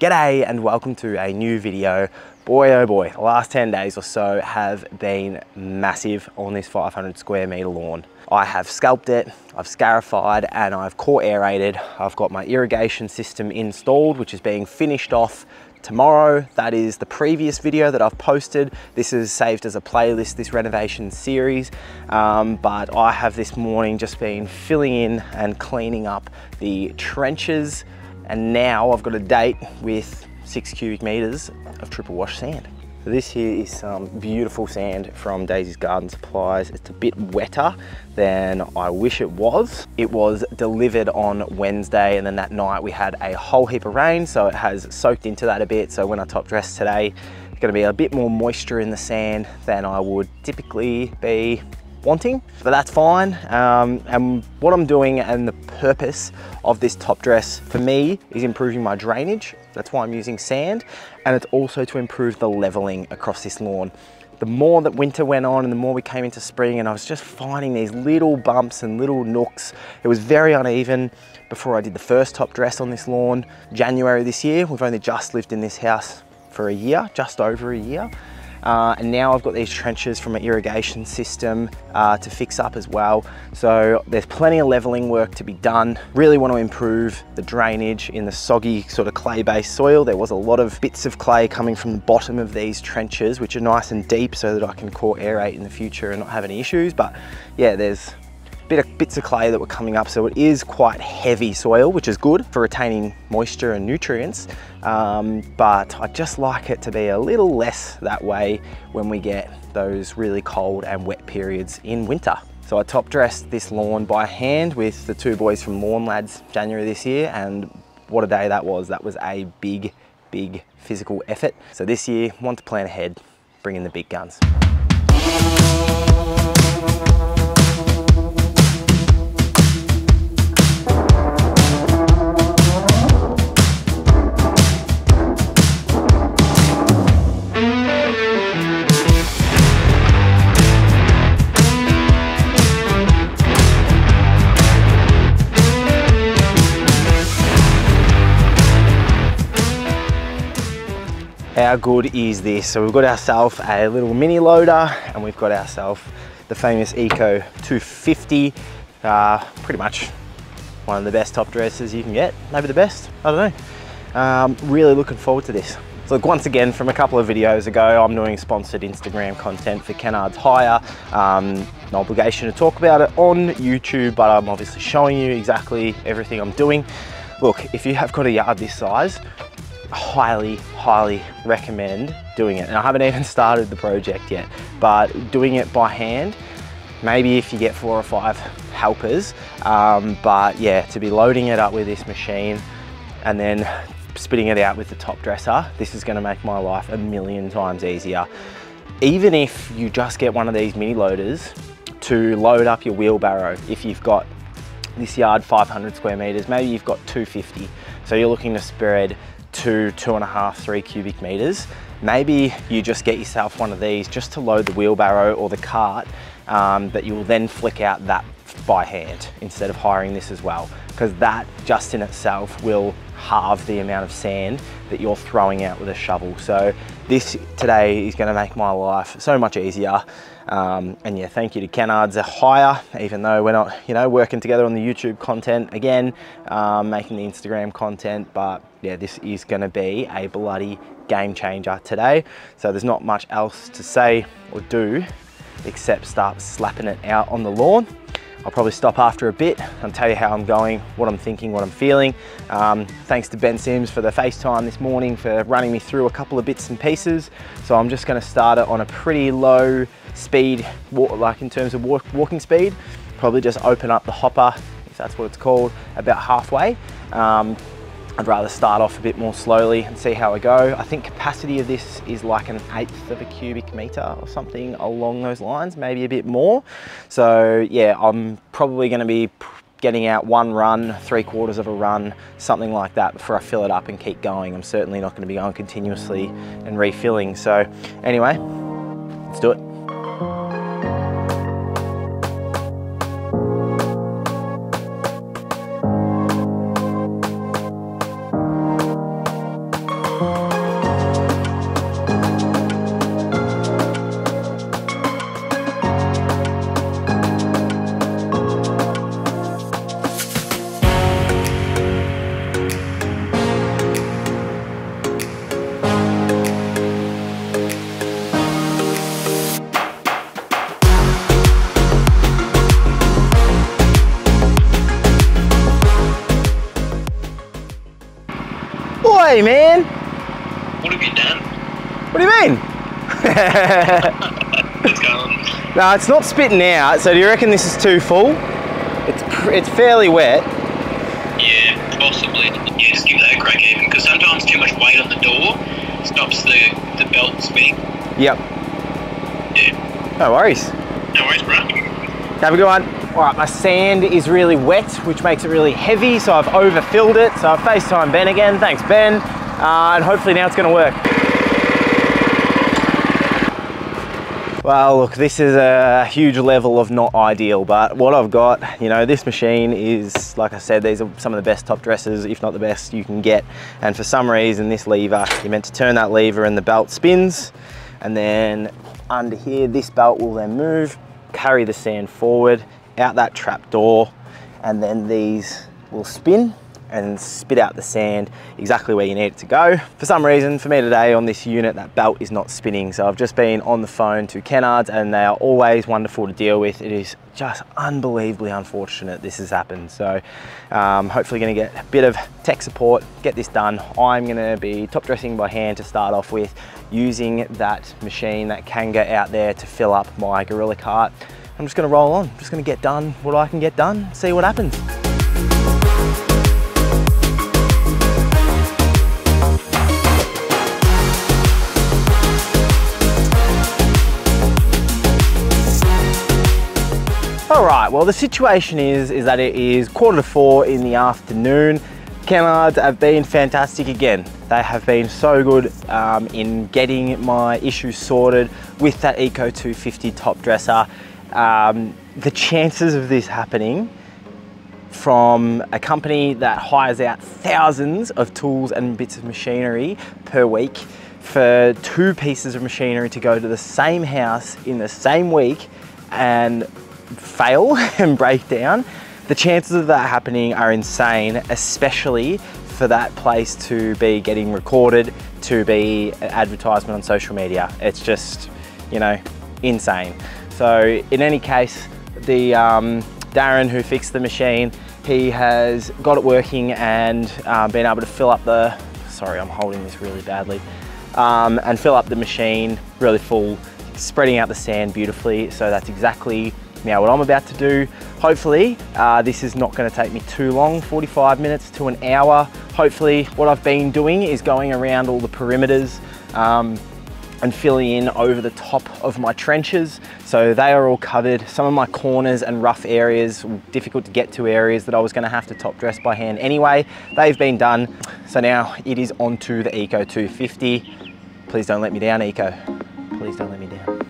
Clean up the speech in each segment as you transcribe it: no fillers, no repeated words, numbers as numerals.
G'day and welcome to a new video. Boy oh boy, the last 10 days or so have been massive on this 500 square metre lawn. I have scalped it, I've scarified and I've core aerated. I've got my irrigation system installed, which is being finished off tomorrow. That is the previous video that I've posted. This is saved as a playlist, this renovation series. But I have this morning just been filling in and cleaning up the trenches. And now I've got a date with 6 cubic meters of triple wash sand. So this here is some beautiful sand from Daisy's Garden Supplies. It's a bit wetter than I wish it was. It was delivered on Wednesday and then that night we had a whole heap of rain, so it has soaked into that a bit. So when I top dress today, it's gonna be a bit more moisture in the sand than I would typically be wanting, but that's fine. And what I'm doing and the purpose of this top dress for me is improving my drainage. That's why I'm using sand, and it's also to improve the leveling across this lawn. The more that winter went on and the more we came into spring, and I was just finding these little bumps and little nooks. It was very uneven before I did the first top dress on this lawn, January this year. We've only just lived in this house for a year, just over a year. And now I've got these trenches from an irrigation system to fix up as well. So there's plenty of leveling work to be done. Really want to improve the drainage in the soggy sort of clay-based soil. There was a lot of bits of clay coming from the bottom of these trenches, which are nice and deep so that I can core aerate in the future and not have any issues. But yeah, there's bits of clay that were coming up, so it is quite heavy soil, which is good for retaining moisture and nutrients, but I just like it to be a little less that way when we get those really cold and wet periods in winter. So I top dressed this lawn by hand with the two boys from Lawn Lads January this year, and what a day that was. That was a big physical effort. So this year, want to plan ahead, bring in the big guns. How good is this? So we've got ourselves a little mini loader and we've got ourselves the famous Eco 250. Pretty much one of the best top dressers you can get, maybe the best, I don't know. Really looking forward to this. So look, once again, from a couple of videos ago, I'm doing sponsored Instagram content for Kennard's Hire. No obligation to talk about it on YouTube, but I'm obviously showing you exactly everything I'm doing. Look, if you have got a yard this size, highly recommend doing it. And I haven't even started the project yet, but doing it by hand, maybe if you get 4 or 5 helpers, but yeah, to be loading it up with this machine and then spitting it out with the top dresser, this is going to make my life a million times easier. Even if you just get one of these mini loaders to load up your wheelbarrow, if you've got this yard 500 square meters, maybe you've got 250, so you're looking to spread 2.5, 3 cubic meters. Maybe you just get yourself one of these just to load the wheelbarrow or the cart, that you will then flick out that by hand instead of hiring this as well, because that just in itself will halve the amount of sand that you're throwing out with a shovel. So this today is going to make my life so much easier. And yeah, thank you to Kennard's Hire, even though we're not, you know, working together on the YouTube content again, making the Instagram content, but yeah, this is going to be a bloody game changer today. So there's not much else to say or do except start slapping it out on the lawn. I'll probably stop after a bit and tell you how I'm going, what I'm thinking, what I'm feeling. Thanks to Ben Sims for the FaceTime this morning for running me through a couple of bits and pieces. So I'm just going to start it on a pretty low speed, like in terms of walking speed. Probably just open up the hopper, if that's what it's called, about halfway. I'd rather start off a bit more slowly and see how I go. I think capacity of this is like 1/8 of a cubic meter or something along those lines, maybe a bit more. So yeah, I'm probably going to be getting out 1 run, 3/4 of a run, something like that before I fill it up and keep going. I'm certainly not going to be going continuously and refilling. So anyway, let's do it. G'day, man. What have you done? What do you mean? It's going. No, it's not spitting out. So do you reckon this is too full? It's fairly wet. Yeah, possibly. Yeah, just give that a crack even, because sometimes too much weight on the door stops the belt spinning. Yep. Yeah. No worries. No worries, bro. Have a good one. All right, my sand is really wet, which makes it really heavy, so I've overfilled it. So I've FaceTimed Ben again. Thanks, Ben. And hopefully now it's going to work. Well, look, this is a huge level of not ideal, but what I've got, you know, this machine is, like I said, these are some of the best top dressers, if not the best you can get. And for some reason, this lever, you're meant to turn that lever and the belt spins. And then under here, this belt will then move, carry the sand forward, out that trap door, and then these will spin and spit out the sand exactly where you need it to go. For some reason, for me today on this unit, that belt is not spinning. So I've just been on the phone to Kennards and they are always wonderful to deal with. It is just unbelievably unfortunate this has happened. So hopefully gonna get a bit of tech support, get this done. I'm gonna be top dressing by hand to start off with, using that machine, that Kanga out there to fill up my Gorilla cart. I'm just gonna roll on, just gonna get done what I can get done, see what happens. All right, well, the situation is that it is 3:45 in the afternoon. Kennards have been fantastic again. They have been so good in getting my issues sorted with that Eco 250 top dresser. The chances of this happening from a company that hires out thousands of tools and bits of machinery per week, for 2 pieces of machinery to go to the same house in the same week and fail and break down, the chances of that happening are insane, especially for that place to be getting recorded, to be an advertisement on social media. It's just, you know, insane. So in any case, the Darren who fixed the machine, he has got it working and been able to fill up the, sorry, I'm holding this really badly, and fill up the machine really full, spreading out the sand beautifully. So that's exactly now what I'm about to do. Hopefully this is not going to take me too long, 45 minutes to an hour. Hopefully what I've been doing is going around all the perimeters and filling in over the top of my trenches. So they are all covered. Some of my corners and rough areas, difficult to get to areas that I was going to have to top dress by hand anyway, they've been done. So now it is on to the Eco 250. Please don't let me down, Eco. Please don't let me down.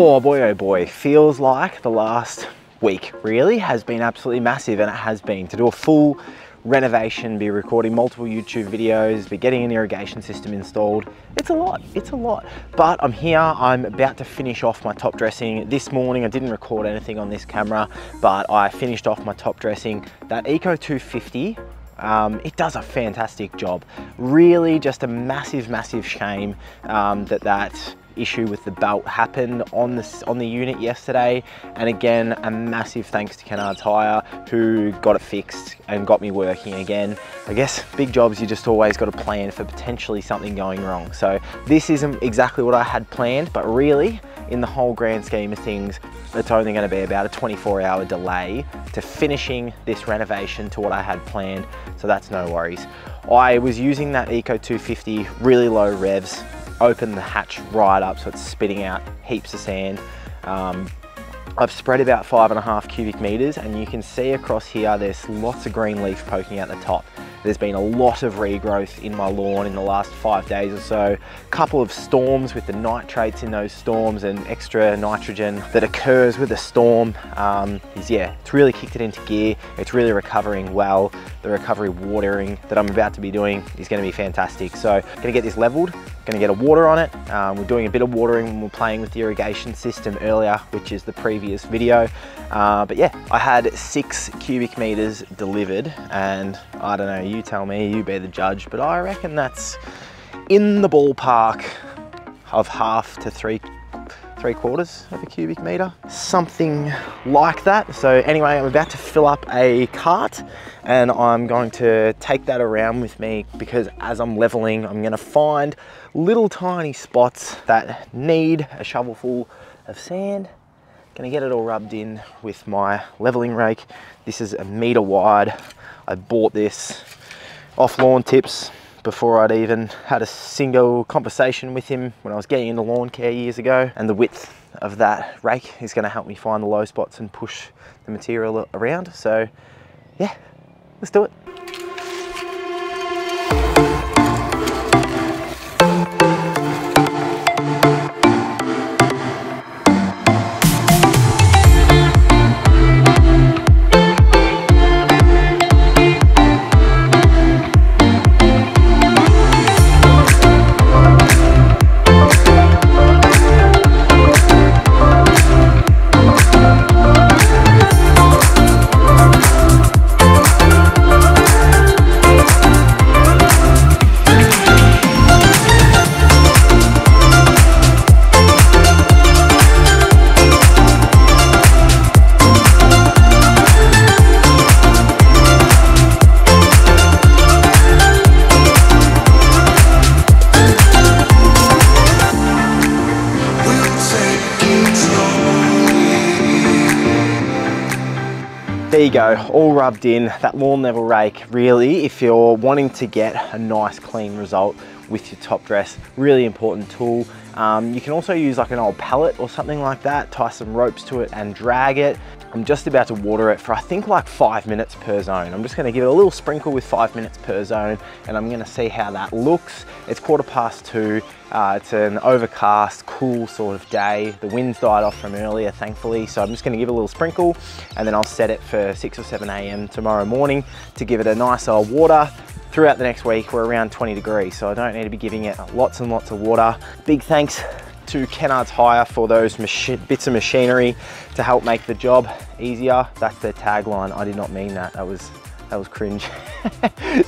Oh boy, feels like the last week really has been absolutely massive, and it has been. To do a full renovation, be recording multiple YouTube videos, be getting an irrigation system installed, it's a lot. But I'm here, I'm about to finish off my top dressing. This morning I didn't record anything on this camera, but I finished off my top dressing. That Eco 250, it does a fantastic job. Really just a massive shame that issue with the belt happened on the unit yesterday. And again, a massive thanks to Kennards Hire who got it fixed and got me working again. I guess big jobs, you just always got to plan for potentially something going wrong. So this isn't exactly what I had planned, but really in the whole grand scheme of things, it's only going to be about a 24-hour delay to finishing this renovation to what I had planned, so that's no worries. I was using that Eco 250 really low revs, open the hatch right up so it's spitting out heaps of sand. I've spread about 5.5 cubic meters, and you can see across here there's lots of green leaf poking out the top. There's been a lot of regrowth in my lawn in the last 5 days or so. A couple of storms with the nitrates in those storms and extra nitrogen that occurs with a storm. It's really kicked it into gear. It's really recovering well. The recovery watering that I'm about to be doing is going to be fantastic. So gonna get this leveled, gonna get a water on it. We're doing a bit of watering when we're playing with the irrigation system earlier, which is the previous video. But yeah, I had 6 cubic meters delivered, and I don't know, you tell me, you be the judge, but I reckon that's in the ballpark of half to three quarters of a cubic meter, something like that. So anyway, I'm about to fill up a cart and I'm going to take that around with me, because as I'm leveling, I'm going to find little tiny spots that need a shovelful of sand. Gonna get it all rubbed in with my leveling rake. This is 1 meter wide. I bought this off Lawn Tips before I'd even had a single conversation with him when I was getting into lawn care years ago. And the width of that rake is gonna help me find the low spots and push the material around. So yeah, let's do it. There you go, all rubbed in. That lawn level rake, really, if you're wanting to get a nice clean result with your top dress, really important tool. You can also use like an old pallet or something like that, tie some ropes to it and drag it. I'm just about to water it for I think like 5 minutes per zone. I'm just gonna give it a little sprinkle with 5 minutes per zone, and I'm gonna see how that looks. It's 2:15. It's an overcast, cool sort of day. The wind's died off from earlier, thankfully. So I'm just gonna give it a little sprinkle, and then I'll set it for 6 or 7 a.m. tomorrow morning to give it a nice old water. Throughout the next week, we're around 20 degrees, so I don't need to be giving it lots and lots of water. Big thanks to Kennard's Hire for those bits of machinery to help make the job easier. That's their tagline. I did not mean that. That was cringe,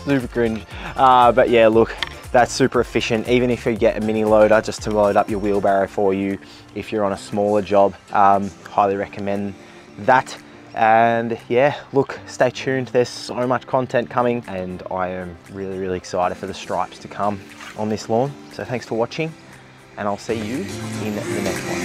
super cringe. But yeah, look, that's super efficient. Even if you get a mini loader just to load up your wheelbarrow for you, if you're on a smaller job, highly recommend that. And yeah, look, stay tuned. There's so much content coming, and I am really, really excited for the stripes to come on this lawn. So thanks for watching, and I'll see you in the next one.